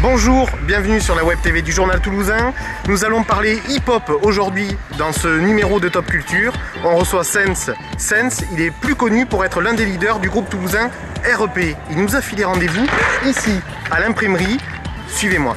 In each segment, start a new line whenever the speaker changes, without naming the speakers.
Bonjour, bienvenue sur la Web TV du Journal Toulousain. Nous allons parler hip-hop aujourd'hui dans ce numéro de Top Culture. On reçoit Sense. Sense, il est plus connu pour être l'un des leaders du groupe toulousain REP. Il nous a filé rendez-vous ici, à l'imprimerie. Suivez-moi.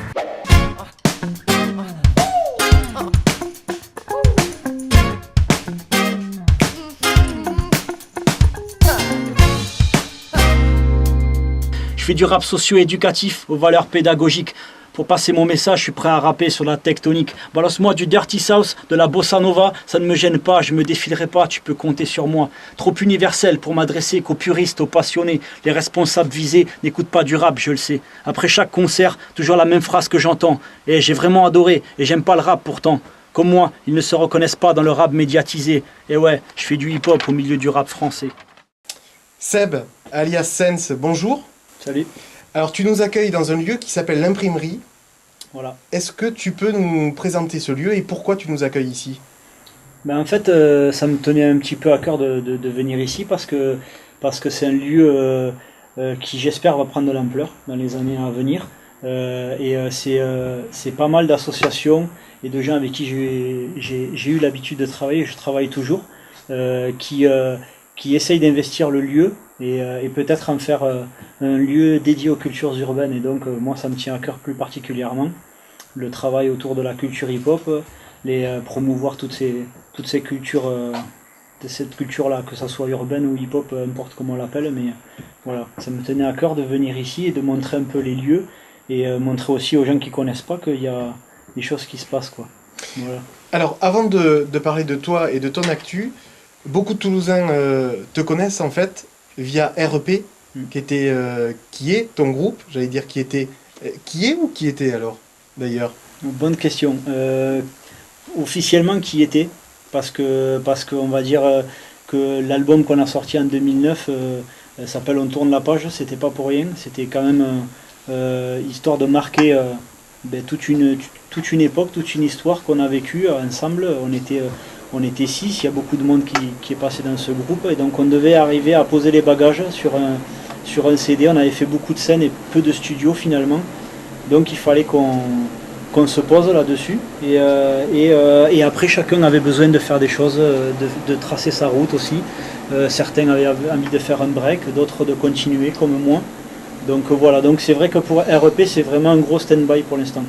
Je fais du rap socio-éducatif aux valeurs pédagogiques. Pour passer mon message, je suis prêt à rapper sur la tectonique. Balance-moi du Dirty South, de la Bossa Nova, ça ne me gêne pas, je me défilerai pas, tu peux compter sur moi. Trop universel pour m'adresser qu'aux puristes, aux passionnés. Les responsables visés n'écoutent pas du rap, je le sais. Après chaque concert, toujours la même phrase que j'entends. Et j'ai vraiment adoré, et j'aime pas le rap pourtant. Comme moi, ils ne se reconnaissent pas dans le rap médiatisé. Et ouais, je fais du hip-hop au milieu du rap français.
Seb, alias Sense, bonjour.
Salut.
Alors tu nous accueilles dans un lieu qui s'appelle l'imprimerie.
Voilà.
Est-ce que tu peux nous présenter ce lieu et pourquoi tu nous accueilles ici?
En fait, ça me tenait un petit peu à cœur de venir ici parce que c'est un lieu qui, j'espère, va prendre de l'ampleur dans les années à venir. C'est pas mal d'associations et de gens avec qui j'ai eu l'habitude de travailler, je travaille toujours, qui essayent d'investir le lieu et peut-être en faire un lieu dédié aux cultures urbaines. Et donc, moi, ça me tient à cœur plus particulièrement, le travail autour de la culture hip-hop, promouvoir toutes ces cultures, de cette culture-là, que ça soit urbaine ou hip-hop, peu importe comment on l'appelle, mais voilà, ça me tenait à cœur de venir ici et de montrer un peu les lieux et montrer aussi aux gens qui connaissent pas qu'il y a des choses qui se passent, quoi. Voilà.
Alors, avant de parler de toi et de ton actu, beaucoup de Toulousains te connaissent en fait via REP, qui est ton groupe, j'allais dire qui était alors, d'ailleurs?
Bonne question. Officiellement, qui était, parce qu'on va dire que l'album qu'on a sorti en 2009 s'appelle On tourne la page, c'était pas pour rien, c'était quand même histoire de marquer toute une époque, toute une histoire qu'on a vécue ensemble. On était 6, il y a beaucoup de monde qui est passé dans ce groupe et donc on devait arriver à poser les bagages sur un CD. On avait fait beaucoup de scènes et peu de studios finalement, donc il fallait qu'on se pose là-dessus et après chacun avait besoin de faire des choses, de tracer sa route aussi. Certains avaient envie de faire un break, d'autres de continuer comme moi. Donc voilà, donc c'est vrai que pour REP c'est vraiment un gros stand-by pour l'instant.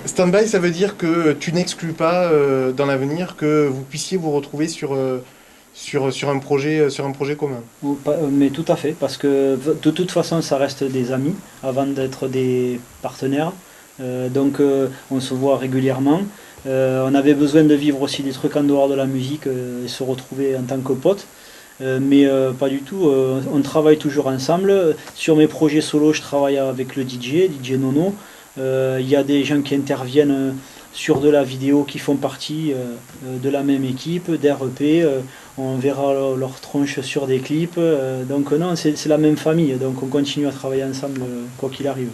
Stand-by, ça veut dire que tu n'exclus pas dans l'avenir que vous puissiez vous retrouver sur un projet commun.
Mais tout à fait, parce que de toute façon ça reste des amis avant d'être des partenaires. Donc on se voit régulièrement. On avait besoin de vivre aussi des trucs en dehors de la musique et se retrouver en tant que potes. Mais pas du tout, on travaille toujours ensemble. Sur mes projets solo, je travaille avec le DJ Nono. Il y a des gens qui interviennent sur de la vidéo qui font partie de la même équipe, d'REP. On verra leur tronche sur des clips. Donc non, c'est la même famille. Donc on continue à travailler ensemble quoi qu'il arrive.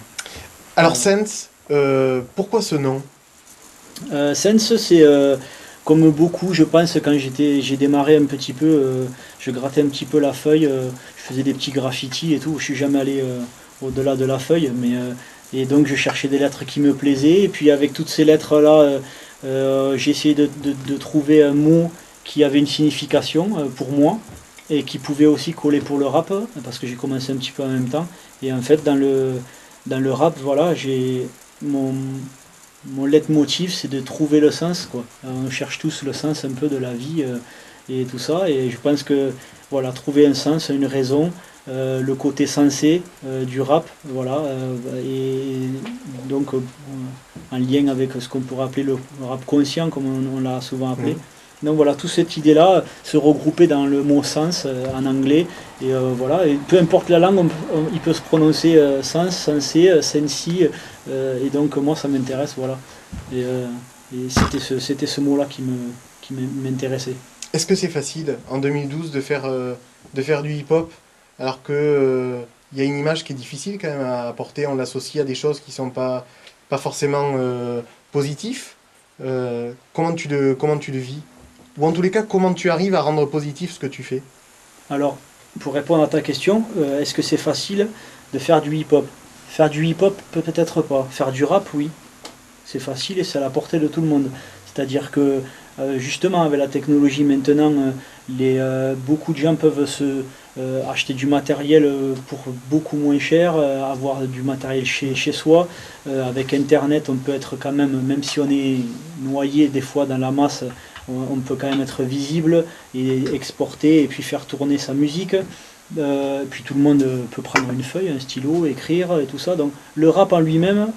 Alors Sense, pourquoi ce nom?
Sense, c'est comme beaucoup, je pense, quand j'ai démarré un petit peu, je grattais un petit peu la feuille, je faisais des petits graffitis et tout. Je suis jamais allé au-delà de la feuille, et donc je cherchais des lettres qui me plaisaient, et puis avec toutes ces lettres-là, j'ai essayé de trouver un mot qui avait une signification pour moi, et qui pouvait aussi coller pour le rap, parce que j'ai commencé un petit peu en même temps, et en fait dans le rap, voilà, j'ai mon leitmotiv, c'est de trouver le sens, quoi. On cherche tous le sens un peu de la vie et tout ça, et je pense que voilà, trouver un sens, une raison, le côté sensé du rap, voilà, et donc en lien avec ce qu'on pourrait appeler le rap conscient, comme on l'a souvent appelé. Donc voilà, toute cette idée-là se regrouper dans le mot sens en anglais, et voilà, et peu importe la langue, il peut se prononcer sens, sensé, sensi, et donc moi ça m'intéresse, voilà. Et c'était ce mot-là qui m'intéressait.
Est-ce que c'est facile en 2012 de faire du hip-hop alors que y a une image qui est difficile quand même à apporter, on l'associe à des choses qui sont pas forcément positifs. Comment tu le vis? Ou en tous les cas, comment tu arrives à rendre positif ce que tu fais?
Alors, pour répondre à ta question, est-ce que c'est facile de faire du hip-hop? Faire du hip-hop, peut-être pas. Faire du rap, oui. C'est facile et c'est à la portée de tout le monde. C'est-à-dire que justement avec la technologie maintenant, beaucoup de gens peuvent acheter du matériel pour beaucoup moins cher, avoir du matériel chez soi. Avec Internet, on peut être quand même si on est noyé des fois dans la masse, on peut quand même être visible et exporter et puis faire tourner sa musique. Puis tout le monde peut prendre une feuille, un stylo, écrire et tout ça. Donc le rap en lui-même,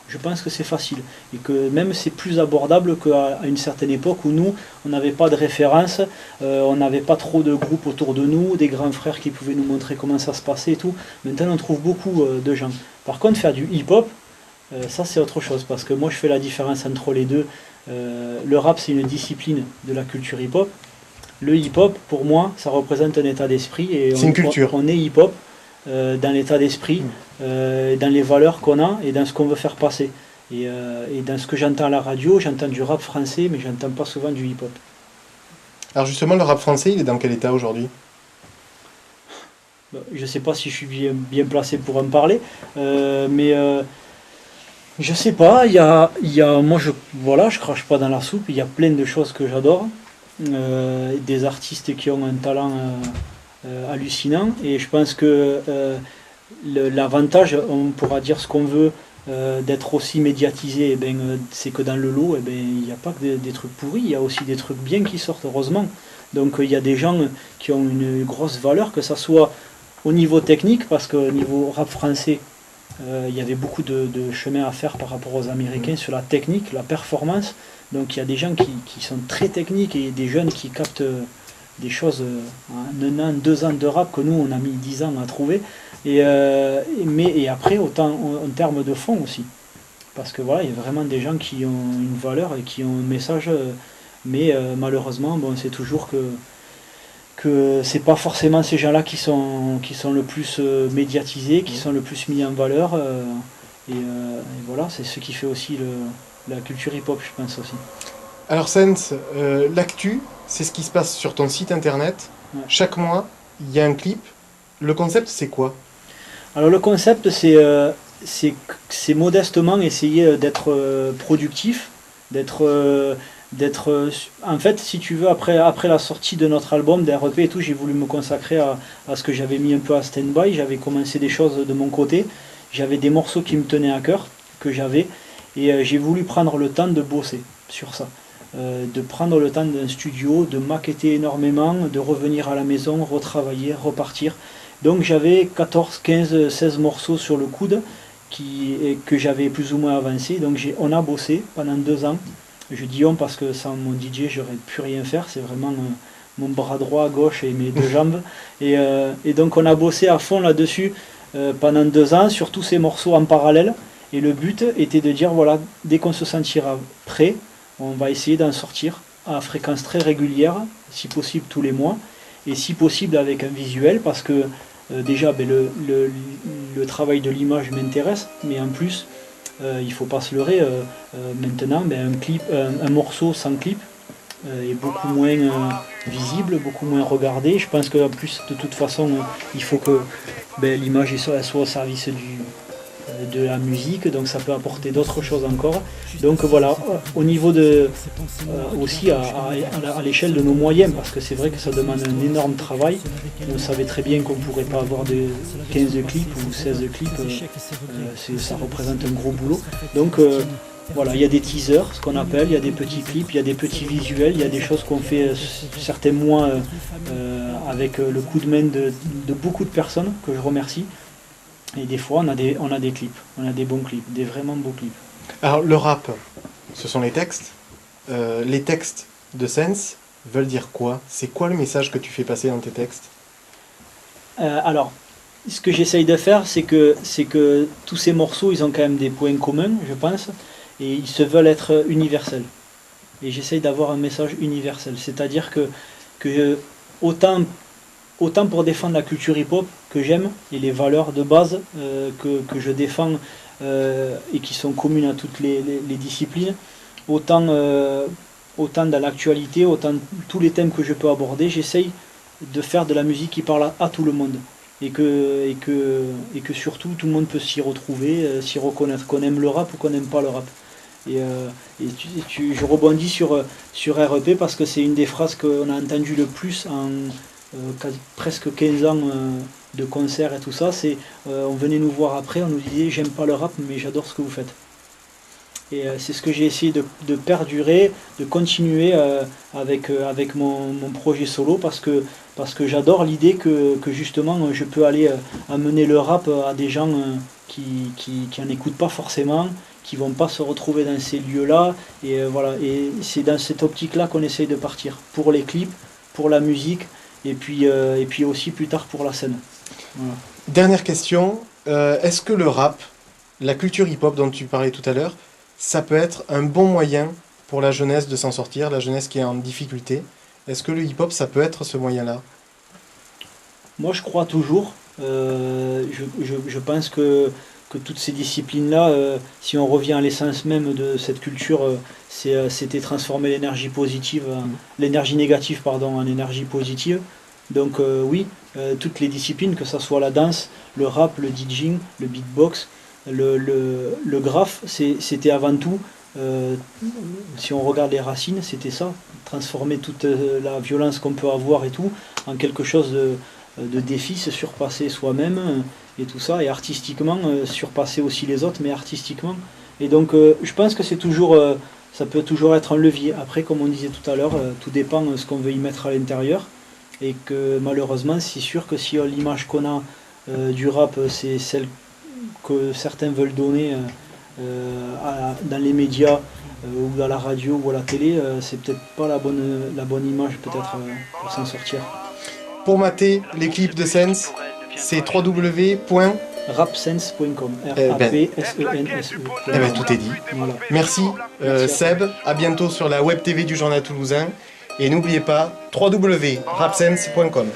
je pense que c'est facile. Et que même c'est plus abordable qu'à une certaine époque où nous, on n'avait pas de référence, on n'avait pas trop de groupes autour de nous, des grands frères qui pouvaient nous montrer comment ça se passait et tout. Maintenant on trouve beaucoup de gens. Par contre faire du hip-hop, ça c'est autre chose. Parce que moi je fais la différence entre les deux. Le rap c'est une discipline de la culture hip-hop. Le hip-hop, pour moi, ça représente un état d'esprit. Et
c'est une culture.
On est hip-hop dans l'état d'esprit, dans les valeurs qu'on a et dans ce qu'on veut faire passer. Et dans ce que j'entends à la radio, j'entends du rap français, mais j'entends pas souvent du hip-hop.
Alors justement, le rap français, il est dans quel état aujourd'hui?
Je sais pas si je suis bien placé pour en parler, mais je sais pas. Moi, je crache pas dans la soupe. Il y a plein de choses que j'adore. Des artistes qui ont un talent hallucinant et je pense que l'avantage, on pourra dire ce qu'on veut, d'être aussi médiatisé, c'est que dans le lot, il n'y a pas que des trucs pourris, il y a aussi des trucs bien qui sortent, heureusement. Donc il y a des gens qui ont une grosse valeur, que ça soit au niveau technique, parce qu'au niveau rap français, il y avait beaucoup de chemin à faire par rapport aux Américains sur la technique, la performance. Donc il y a des gens qui sont très techniques et des jeunes qui captent des choses en 1 an, 2 ans de rap que nous on a mis 10 ans à trouver. Et après, autant en termes de fond aussi. Parce que voilà, il y a vraiment des gens qui ont une valeur et qui ont un message, mais malheureusement, c'est toujours que c'est pas forcément ces gens-là qui sont le plus médiatisés, qui sont le plus mis en valeur. Et voilà, c'est ce qui fait aussi la culture hip-hop, je pense aussi.
Alors Sense, l'actu, c'est ce qui se passe sur ton site internet.
Ouais.
Chaque mois, il y a un clip. Le concept, c'est quoi?
Alors le concept, c'est modestement essayer d'être productif, en fait, si tu veux, après la sortie de notre album, d'REP et tout, j'ai voulu me consacrer à ce que j'avais mis un peu à stand-by. J'avais commencé des choses de mon côté, j'avais des morceaux qui me tenaient à cœur, que j'avais, et j'ai voulu prendre le temps de bosser sur ça. De prendre le temps d'un studio, de maqueter énormément, de revenir à la maison, retravailler, repartir. Donc j'avais 14, 15, 16 morceaux sur le coude que j'avais plus ou moins avancé. Donc on a bossé pendant 2 ans. Je dis on parce que sans mon DJ, j'aurais pu rien faire. C'est vraiment mon bras droit, gauche et mes 2 jambes. Et donc on a bossé à fond là-dessus pendant 2 ans sur tous ces morceaux en parallèle. Et le but était de dire, voilà, dès qu'on se sentira prêt, on va essayer d'en sortir à fréquence très régulière, si possible tous les mois, et si possible avec un visuel, parce que déjà le travail de l'image m'intéresse, mais en plus, il ne faut pas se leurrer, maintenant un morceau sans clip est beaucoup moins visible, beaucoup moins regardé. Je pense qu'en plus, de toute façon, il faut que l'image soit au service de la musique, donc ça peut apporter d'autres choses encore. Donc voilà, au niveau aussi à l'échelle de nos moyens, parce que c'est vrai que ça demande un énorme travail. On savait très bien qu'on ne pourrait pas avoir de 15 clips ou 16 clips, ça représente un gros boulot. Donc voilà, il y a des teasers, ce qu'on appelle, il y a des petits clips, il y a des petits visuels, il y a des choses qu'on fait certains mois avec le coup de main de beaucoup de personnes que je remercie. Et des fois, on a des clips, on a des bons clips, des vraiment beaux clips.
Alors, le rap, ce sont les textes. Les textes de Sense veulent dire quoi? C'est quoi le message que tu fais passer dans tes textes?
Alors, ce que j'essaye de faire, c'est que tous ces morceaux, ils ont quand même des points communs, je pense, et ils se veulent être universels. Et j'essaye d'avoir un message universel, c'est-à-dire que autant pour défendre la culture hip-hop que j'aime et les valeurs de base que je défends et qui sont communes à toutes les disciplines, autant dans l'actualité, autant tous les thèmes que je peux aborder, j'essaye de faire de la musique qui parle à tout le monde. et que surtout tout le monde peut s'y retrouver, s'y reconnaître, qu'on aime le rap ou qu'on n'aime pas le rap. Je rebondis sur REP parce que c'est une des phrases qu'on a entendues le plus en presque 15 ans de concerts et tout ça. On venait nous voir après, on nous disait j'aime pas le rap mais j'adore ce que vous faites. Et c'est ce que j'ai essayé de perdurer, de continuer avec mon projet solo parce que j'adore l'idée que justement je peux aller amener le rap à des gens qui en écoutent pas forcément, qui vont pas se retrouver dans ces lieux-là. Et voilà, et c'est dans cette optique-là qu'on essaye de partir, pour les clips, pour la musique, et puis aussi plus tard pour la scène. Voilà.
Dernière question, est-ce que le rap, la culture hip-hop dont tu parlais tout à l'heure, ça peut être un bon moyen pour la jeunesse de s'en sortir, la jeunesse qui est en difficulté? Est-ce que le hip-hop, ça peut être ce moyen-là?
Moi, je crois toujours. Je pense que toutes ces disciplines-là, si on revient à l'essence même de cette culture, c'était transformer l'énergie positive, l'énergie négative, pardon, en énergie positive. Donc oui, toutes les disciplines, que ce soit la danse, le rap, le DJing, le beatbox, le graphe, c'était avant tout, si on regarde les racines, c'était ça, transformer toute la violence qu'on peut avoir et tout en quelque chose de défi, se surpasser soi-même et tout ça, et artistiquement surpasser aussi les autres, mais artistiquement. Et donc je pense que c'est toujours, ça peut toujours être un levier. Après, comme on disait tout à l'heure, tout dépend de ce qu'on veut y mettre à l'intérieur, et que malheureusement, c'est sûr que si l'image qu'on a du rap, c'est celle que certains veulent donner dans les médias ou à la radio ou à la télé, c'est peut-être pas la bonne image peut-être pour s'en sortir.
Pour mater les clips de Sense, c'est www.rapsense.com.
rapsense.e.
Eh ben, tout est dit.
Voilà.
Merci Seb, à bientôt sur la web TV du Journal Toulousain. Et n'oubliez pas www.rapsense.com.